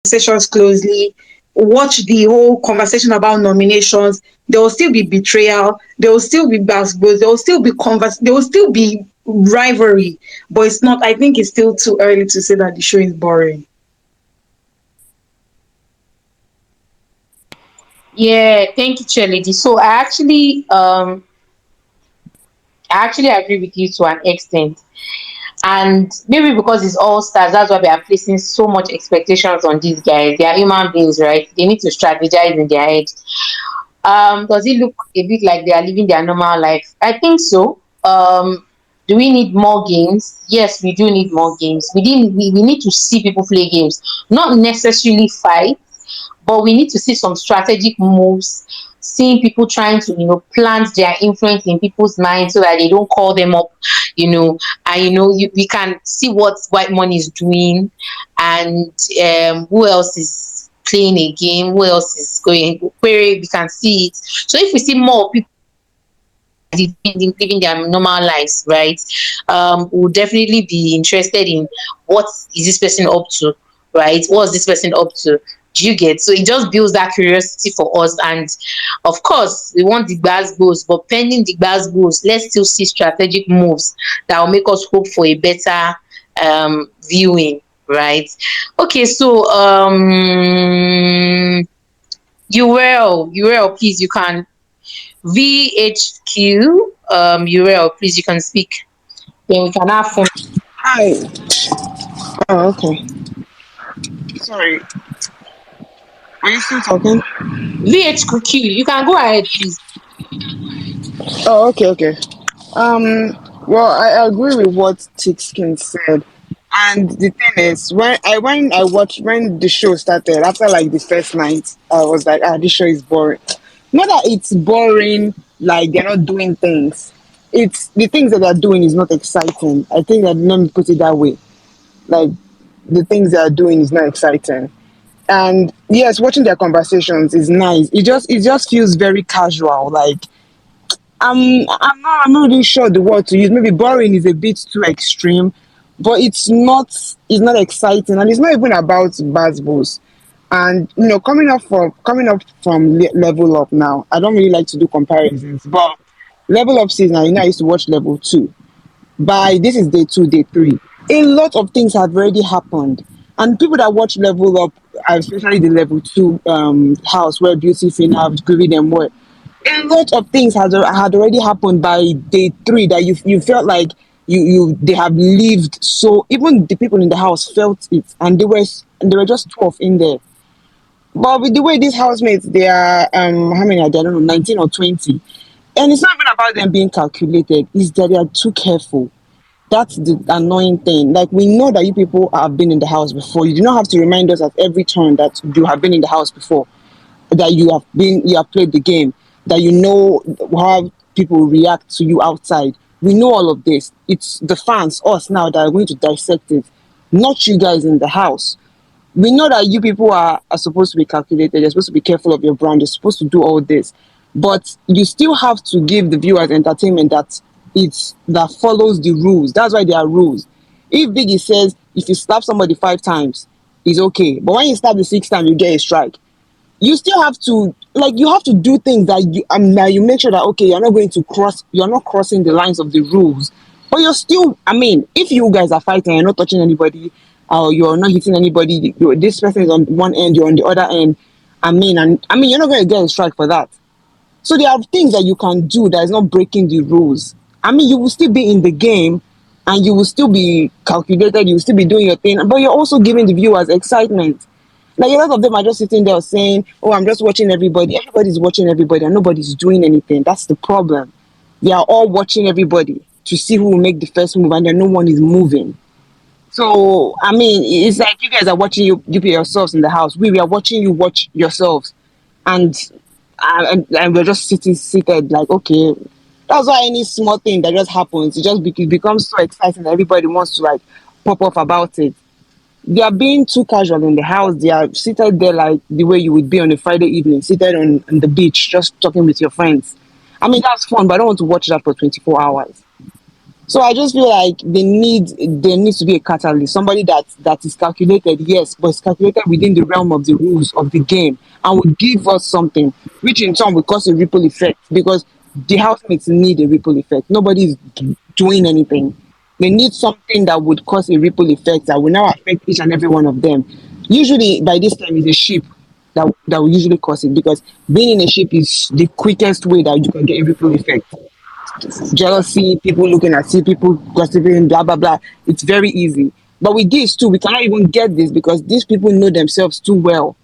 conversations closely, watch the whole conversation about nominations, there will still be betrayal, there will still be basketballs, there will still be there will still be rivalry. But it's not. I think it's still too early to say that the show is boring. Yeah, thank you, Chelidi. So I actually agree with you to an extent. And maybe because it's all stars, that's why we are placing so much expectations on these guys. They are human beings, right? They need to strategize in their head. Does it look a bit like they are living their normal life? I think so. Do we need more games? Yes, we do need more games. We need to see people play games, not necessarily fight, but we need to see some strategic moves, seeing people trying to, plant their influence in people's minds so that they don't call them up, and we can see what white money is doing, and who else is playing a game, who else is going where we can see it. So if we see more people living their normal lives, right? We'll definitely be interested in what is this person up to, right? What's this person up to? Do you get? So it just builds that curiosity for us, and of course, we want the goals, but pending the goals, let's still see strategic moves that will make us hope for a better viewing, right? Okay, so you will, please, you can VHQ, Uriel, please, you can speak. Then we can have fun. Hi. Oh, okay. Sorry. Are you still talking? VHQ, you can go ahead, please. Oh, okay, okay. Well, I agree with what Tixkin said. And the thing is, when I watched when the show started, after like the first night, I was like, this show is boring. Not that it's boring, like they're not doing things. It's the things that they're doing is not exciting. I think that let me put it that way. Like the things they are doing is not exciting. And yes, watching their conversations is nice. It just feels very casual. Like I'm not really sure the word to use. Maybe boring is a bit too extreme, but it's not exciting, and it's not even about basketballs. And coming up from level up now, I don't really like to do comparisons, but level up season, I used to watch level two. By this is day two, day three. A lot of things have already happened, and people that watch level up, especially the level two house where Beauty Fina, Groovy them were, a lot of things had already happened by day three that you felt like you they have lived. So even the people in the house felt it, and they were just 12 in there. But with the way these housemates, they are how many are there? I don't know, 19 or 20. And it's not even about them being calculated, it's that they are too careful. That's the annoying thing. Like, we know that you people have been in the house before. You do not have to remind us at every turn that you have been in the house before, that you have played the game, that you know how people react to you outside. We know all of this. It's the fans, us now, that are going to dissect it, not you guys in the house. We know that you people are supposed to be calculated, you're supposed to be careful of your brand, you're supposed to do all this. But you still have to give the viewers entertainment that follows the rules. That's why there are rules. If Biggie says if you slap somebody 5 times, it's okay. But when you slap the 6th time, you get a strike. You still have to, like, you have to do things that you make sure that, okay, you're not crossing the lines of the rules, but you're still, if you guys are fighting, you're not touching anybody, or you're not hitting anybody, this person is on one end, you're on the other end, you're not going to get a strike for that. So there are things that you can do that is not breaking the rules. You will still be in the game, and you will still be calculated, you will still be doing your thing, but you're also giving the viewers excitement. Like, a lot of them are just sitting there saying, "Oh, I'm just watching everybody." Everybody's watching everybody, and nobody's doing anything. That's the problem. They are all watching everybody to see who will make the first move, and then no one is moving. So, it's like you guys are watching you yourselves in the house. We are watching you watch yourselves, and and we're just seated like, okay. That's why any small thing that just happens, it becomes so exciting that everybody wants to, like, pop off about it. They are being too casual in the house. They are seated there like the way you would be on a Friday evening, seated on the beach, just talking with your friends. That's fun, but I don't want to watch that for 24 hours. So I just feel like there needs to be a catalyst, somebody that is calculated, yes, but it's calculated within the realm of the rules of the game and will give us something, which in turn will cause a ripple effect because the housemates need a ripple effect. Nobody is doing anything. They need something that would cause a ripple effect that will now affect each and every one of them. Usually by this time it's a ship that will usually cause it because being in a ship is the quickest way that you can get a ripple effect. Jealousy, people looking at you, people gossiping, blah blah blah. It's very easy. But with this too, we cannot even get this because these people know themselves too well.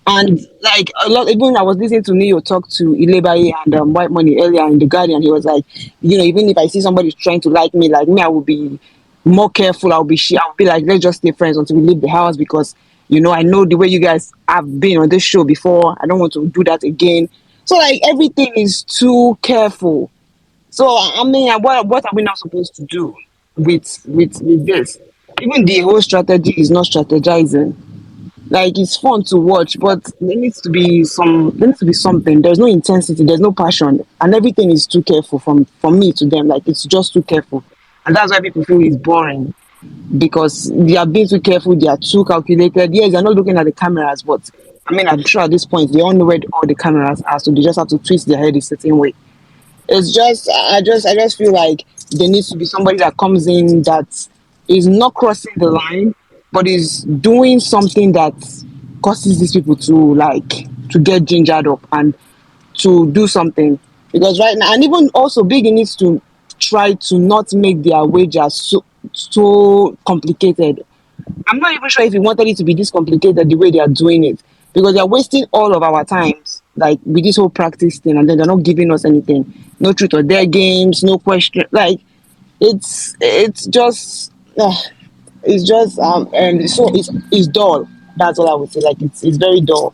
And like a lot, even I was listening to Neo talk to Ilebaye and White Money earlier in the Guardian. He was like, even if I see somebody trying to like me, I will be more careful. I'll be like, let's just stay friends until we leave the house because I know the way you guys have been on this show before. I don't want to do that again. So like everything is too careful. So I mean, what are we now supposed to do with this? Even the whole strategy is not strategizing. Like it's fun to watch, but there needs to be something. There's no intensity, there's no passion, and everything is too careful from me to them. Like it's just too careful, and that's why people feel it's boring because they are being too careful. They are too calculated. Yes, they're not looking at the cameras, but I mean, I'm sure at this point they all know where all the cameras are, so they just have to twist their head a certain way. It's just I just feel like there needs to be somebody that comes in that is not crossing the line, but is doing something that causes these people to get gingered up and to do something. Because right now, and even also Biggie needs to try to not make their wages so complicated. I'm not even sure if he wanted it to be this complicated the way they are doing it because they're wasting all of our times like with this whole practice thing and then they're not giving us anything. No truth or dare games, no question. Like it's just it's just and so it's dull. That's all I would say. Like it's very dull.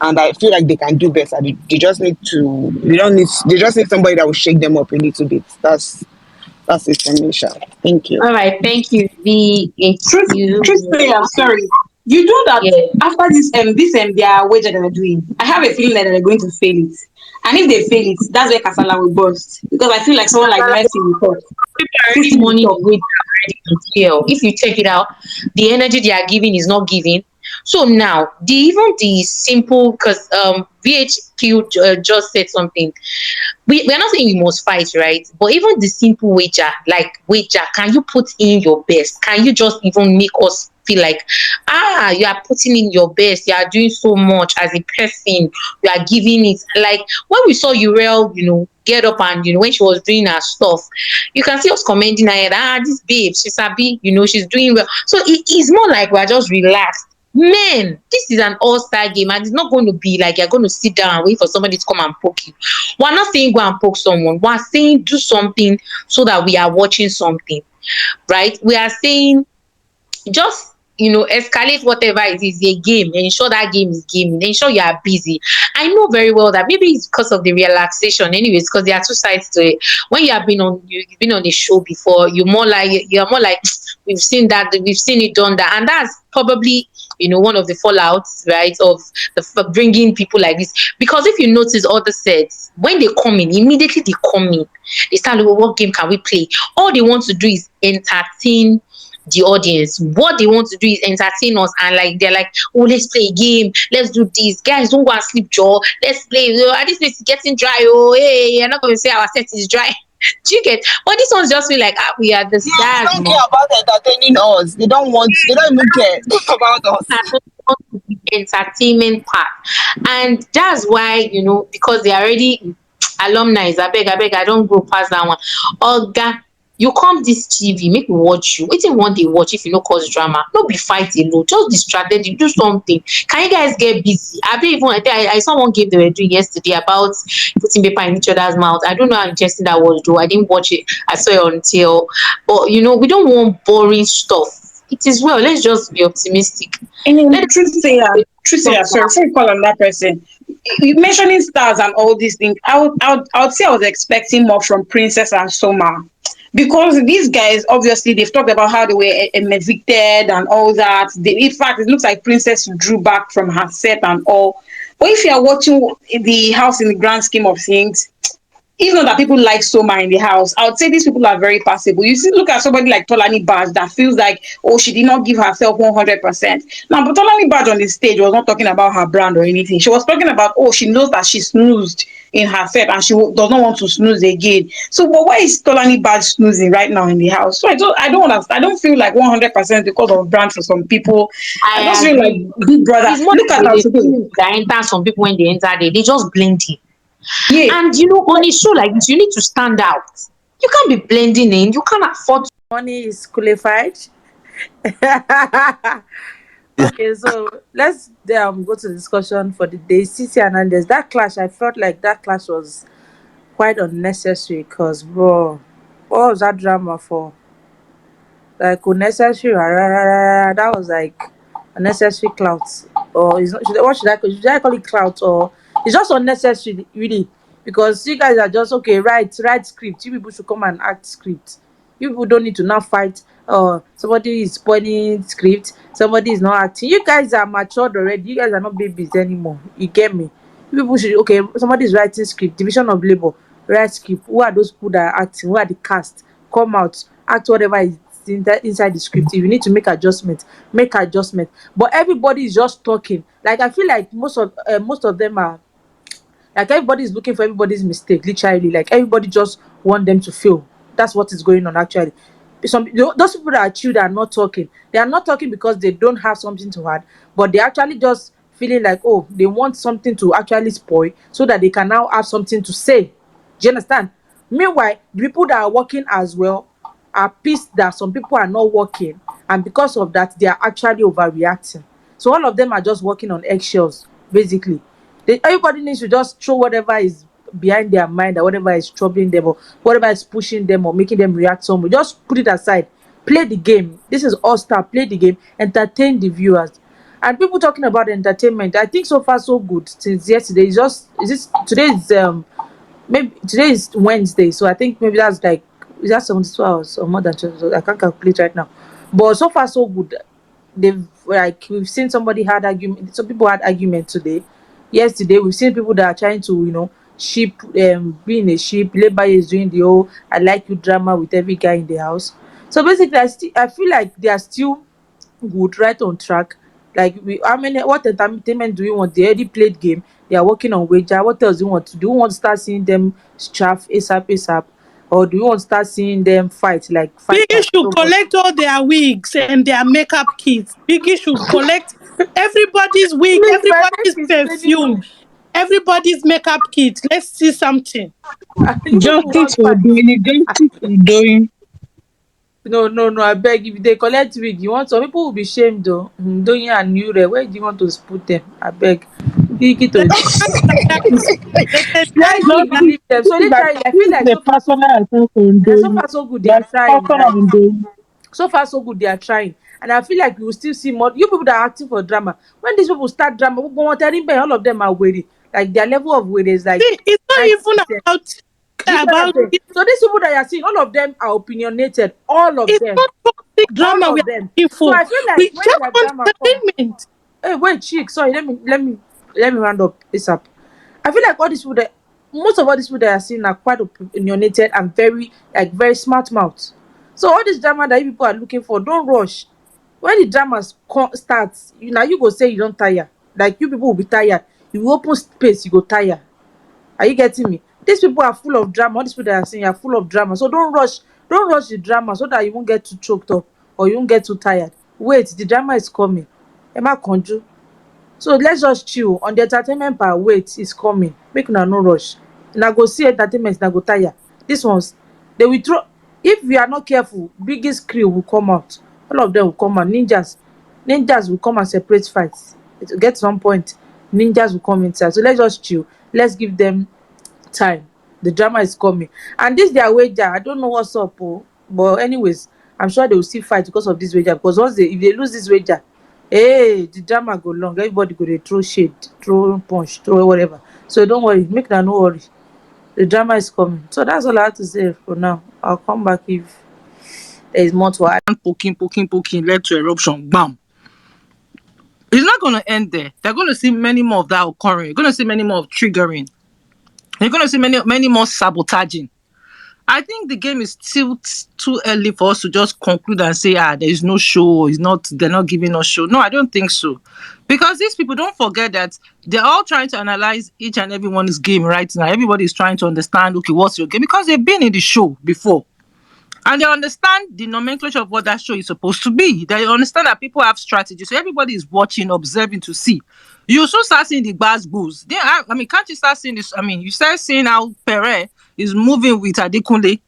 And I feel like they can do better. They just need to. They just need somebody that will shake them up a little bit. That's it for me, Sha. Thank you. All right, thank you. V H Truth, truth U. say I'm sorry. You know that Yeah. after this their wager that they're doing, I have a feeling that they're going to fail it. And if they fail it, that's where Kasala will burst. Because I feel like someone like Mercy will talk. This Truth will morning, talk. the way they are already on tail. If you check it out, the energy they are giving is not giving. So now, even the simple, because VHQ just said something. We are not saying we must fight, right? But even the simple wager, like wager, can you put in your best? Can you just even make us feel like, you are putting in your best, you are doing so much as a person, you are giving it. Like when we saw Uriel, get up and when she was doing her stuff, you can see us commenting her head, this babe, she's happy, she's doing well. So it is more like we're just relaxed. Man, this is an all-star game and it's not going to be like you're going to sit down and wait for somebody to come and poke you. We're not saying go and poke someone. We're saying do something so that we are watching something, right? We are saying just escalate whatever it is a game, ensure that game is gaming, ensure you are busy. I know very well that maybe it's because of the relaxation anyways, because there are two sides to it. When you've been on the show before, you're more like we've seen that, we've seen it done that, and that's probably one of the fallouts, right, of bringing people like this. Because if you notice all the sets, when they come in, immediately they come in, they start looking, what game can we play? All they want to do is entertain the audience. What they want to do is entertain us, and like they're like, oh, let's play a game, let's do this, guys, don't go and sleep, Joe, let's play. This place is getting dry. Oh, hey, you're not going to say our set is dry. Do you get? But this one's just feel like, we are the Yeah, they stars, don't man. care about entertaining us. They don't even care about us. The entertainment part, and that's why because they are already alumni. I beg, I don't go past that one. Oga, you come this TV, make we watch you. Wetin one day watch if you no cause drama? No be fight alone, just be strategic, do something. Can you guys get busy? I saw one game they were doing yesterday about putting paper in each other's mouth. I don't know how interesting that was though. I didn't watch it. I saw it until, but we don't want boring stuff. It is well. Let's just be optimistic. And Let truth say, sorry, before you call on that person, you mentioning stars and all these things, I would say I was expecting more from Princess and Soma. Because these guys, obviously, they've talked about how they were evicted and all that. In fact, it looks like Princess drew back from her set and all. But if you are watching the house in the grand scheme of things, If not that people like Soma in the house, I would say these people are very passable. You see, look at somebody like Tolani Baj that feels like, oh, she did not give herself 100%. Now, but Tolani Baj on the stage was not talking about her brand or anything. She was talking about, oh, she knows that she snoozed in her set and she does not want to snooze again. So, but why is Tolani Baj snoozing right now in the house? So I don't understand. I don't feel like 100% because of brand for some people. I just I feel like agree. Big Brother. It's more Look like at there's that a today. feeling that enters some people when they enter there. They just blend in. Yeah. And on a show like this, you need to stand out. You can't be blending in. You can't afford to. Money is qualified. Okay, so let's go to the discussion for the day. City and Andes, that clash, I felt like that clash was quite unnecessary because, bro, what was that drama for? Like, unnecessary. That was like unnecessary clout. Or is not, what should I call it? Should I call it clout? Or it's just unnecessary, really. Because you guys are just, okay, write script. You people should come and act script. You people don't need to now fight. Somebody is spoiling script, somebody is not acting. You guys are matured already. You guys are not babies anymore. You get me? You people should, okay, somebody is writing script, division of labor, write script. Who are those people that are acting? Who are the cast? Come out, act whatever is inside the script. If you need to make adjustment, make adjustment. But everybody is just talking. Like, I feel like most of them are, like, everybody is looking for everybody's mistake, literally. Like, everybody just want them to fail. That's what is going on, actually. Those people that are chill, that are not talking, they are not talking because they don't have something to add, but they actually just feeling like, oh, they want something to actually spoil so that they can now have something to say. Do you understand? Meanwhile, the people that are working as well are pissed that some people are not working, and because of that, they are actually overreacting. So all of them are just working on eggshells, basically. Everybody needs to just throw whatever is behind their mind, or whatever is troubling them, or whatever is pushing them or making them react somewhere. Just put it aside. Play the game. This is all star. Play the game. Entertain the viewers. And people talking about entertainment, I think so far so good since yesterday. It's just, is this today is maybe today is Wednesday, so I think maybe that's like, is that 72 hours or more than 20? So I can't calculate right now. But so far so good. They've, like, we've seen somebody had argument. Some people had argument today. Yesterday, we've seen people that are trying to, ship, being a ship. Labour is doing the whole "I like you" drama with every guy in the house. So basically, I feel like they are still good, right on track. Like, how many, what entertainment do you want? They already played game. They are working on wager. What else do you want to do? You want to start seeing them straff ASAP ASAP, or do you want to start seeing them fight, like fight Biggie like should robots? collect all their wigs and their makeup kits. Biggie should collect everybody's wig, Please, my neck everybody's is paining perfume, me. everybody's makeup kit. Let's see something. You people Justice want for fight? doing it, justice for doing. No, no, no, I beg. If they collect wig, you want, some people will be shamed though. Doing and you, where do you want to put them? I beg. Take it The to. that is they Where die do you for life. believe them? So This is like literally, I this feel is like the so far so personal good. attack on So doing. far so good, they are Like trying. personal Like, on doing. so far so good, they are trying. And I feel like we will still see more. You people that are acting for drama, when these people start drama, all of them are weary. Like, their level of weary is like See, it's not 90%. even Do you get what I'm about saying? So these people that you are seeing, all of them are opinionated. All of it's them. not toxic drama All we of are them. looking So for. I feel like We when just their want drama come, entertainment. hey, wait, chick, sorry, let me round up this up. I feel like all these people that, most of all these people that are seeing are quite opinionated and very, like, very smart mouths. So all this drama that you people are looking for, don't rush. When the drama starts, you go say you don't tire. Like, you people will be tired. You will open space, you go tire. Are you getting me? These people are full of drama. All these people that are saying are full of drama. So don't rush. Don't rush the drama so that you won't get too choked up or you won't get too tired. Wait, the drama is coming. Emma Konju. So let's just chill on the entertainment part. Wait, it's coming. Make una no rush. Una go see entertainment, una go tire. These ones, they will throw. If we are not careful, biggest crew will come out. All of them will come out. Ninjas will come and separate fights. It will get to some point. Ninjas will come inside. So let's just chill. Let's give them time. The drama is coming. And this their wager, I don't know what's up, oh. But anyways, I'm sure they will still fight because of this wager. Because if they lose this wager, hey, the drama go long. Everybody go dey throw shade, throw punch, throw whatever. So don't worry, make them no worry. The drama is coming. So that's all I have to say for now. I'll come back if there is more to add. Poking led to eruption. Bam. It's not going to end there. They're going to see many more of that occurring. You're going to see many more of triggering. You're going to see many more sabotaging. I think the game is still too early for us to just conclude and say, there is no show, they're not giving us show. No, I don't think so. Because these people, don't forget that they're all trying to analyze each and everyone's game right now. Everybody is trying to understand, okay, what's your game? Because they've been in the show before. And they understand the nomenclature of what that show is supposed to be. They understand that people have strategies. So everybody is watching, observing to see. You also start seeing the bars goes. Can't you start seeing this? You start seeing how Pere is moving with Adekunle,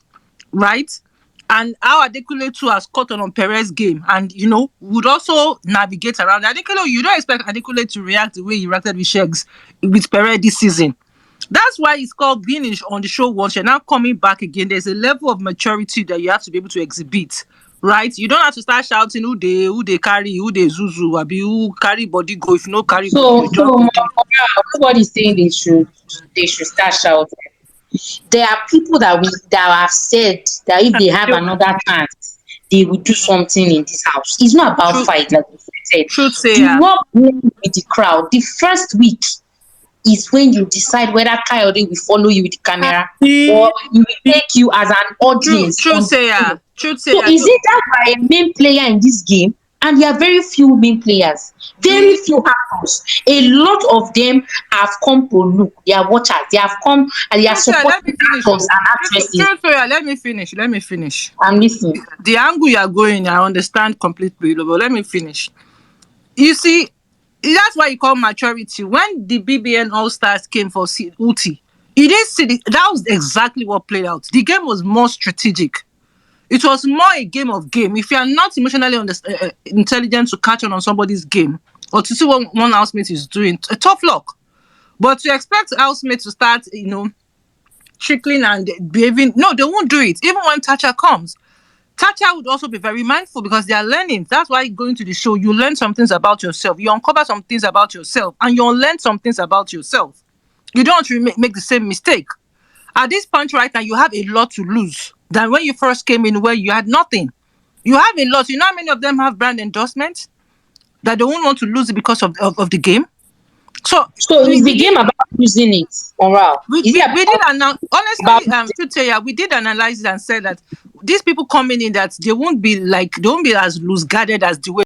right? And how Adekunle too has caught on Pere's game and, would also navigate around. Adekunle, you don't expect Adekunle to react the way he reacted with Shegs, with Pere this season. That's why it's called being on the show once. You're now coming back again. There's a level of maturity that you have to be able to exhibit, right? You don't have to start shouting who they carry, who they zuzu, abi who carry body go. If you no carry body, you just go there. Nobody's saying they should start shouting. There are people that have said that if they have another chance, they will do something in this house. It's not about fight, like you said. Truth say, Do not blame with the crowd. The first week is when you decide whether Coyote will follow you with the camera or he will take you as an audience. Truth say, So is it that you are a main player in this game and there are very few main players, very few actors? A lot of them have come to look. They are watchers. They have come and they are supporting actors and actresses. Let me finish. I'm listening. The angle you are going, I understand completely, but let me finish. You see, that's why you call maturity. When the BBN All Stars came for Uti, you didn't see that was exactly what played out. The game was more strategic. It was more a game of game. If you are not emotionally intelligent to catch on somebody's game or to see what one housemate is doing, a tough luck. But to expect housemates to start, trickling and behaving, no, they won't do it. Even when Tacha comes. Tacha would also be very mindful because they are learning. That's why going to the show, you learn some things about yourself. You uncover some things about yourself and you learn some things about yourself. You don't make the same mistake. At this point right now, you have a lot to lose than when you first came in where you had nothing. You have a lot. You know how many of them have brand endorsements that they won't want to lose it because of the game? So is the game about losing it? We did announce, honestly, we did analyze it and said that these people coming in, that they won't be as loose guarded as the way